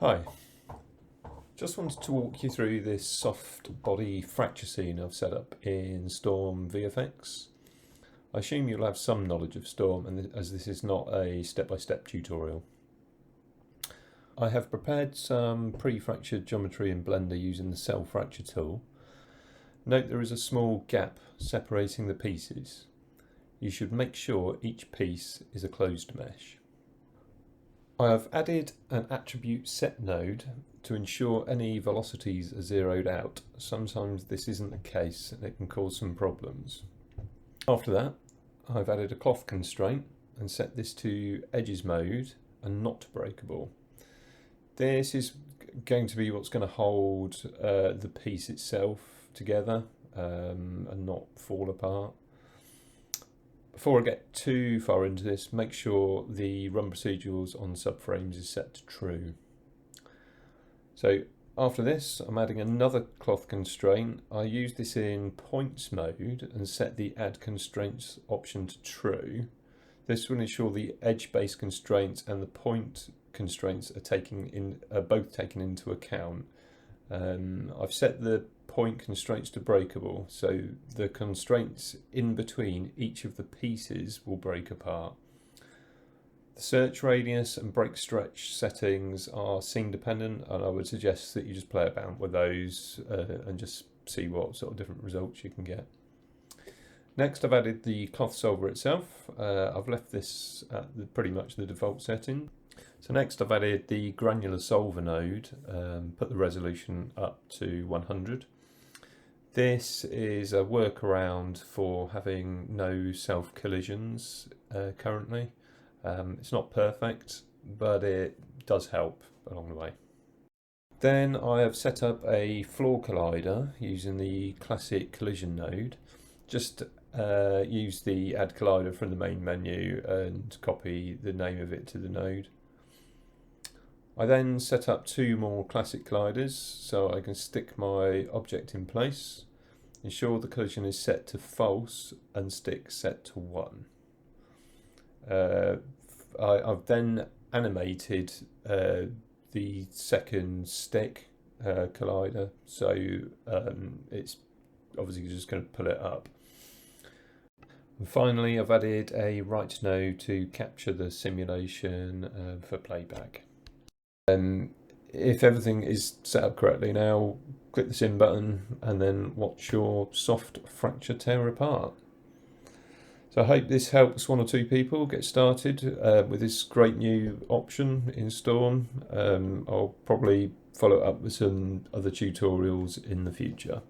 Hi, just wanted to walk you through this soft body fracture scene I've set up in Storm-vfx. I assume you'll have some knowledge of Storm, and as this is not a step-by-step tutorial. I have prepared some pre-fractured geometry in Blender using the cell fracture tool. Note there is a small gap separating the pieces. You should make sure each piece is a closed mesh. I have added an attribute set node to ensure any velocities are zeroed out. Sometimes this isn't the case and it can cause some problems. After that, I've added a cloth constraint and set this to edges mode and not breakable. This is going to be what's going to hold the piece itself together and not fall apart. Before I get too far into this, make sure the run procedurals on subframes is set to true. So after this, I'm adding another cloth constraint. I use this in points mode and set the add constraints option to true. This will ensure the edge-based constraints and the point constraints are both taken into account. I've set the point constraints to breakable, so the constraints in between each of the pieces will break apart. The search radius and break stretch settings are scene dependent, and I would suggest that you just play about with those and just see what sort of different results you can get. Next, I've added the cloth solver itself. I've left this at pretty much the default setting. So next I've added the granular solver node, put the resolution up to 100. This is a workaround for having no self collisions currently. It's not perfect, but it does help along the way. Then I have set up a floor collider using the classic collision node. Just use the add collider from the main menu and copy the name of it to the node. I then set up two more classic colliders so I can stick my object in place, ensure the collision is set to false and stick set to 1. I've then animated the second stick collider, so it's obviously just going to pull it up. And finally, I've added a right node to capture the simulation for playback. If everything is set up correctly now, click the sim button and then watch your soft fracture tear apart. So I hope this helps one or two people get started with this great new option in Storm. I'll probably follow up with some other tutorials in the future.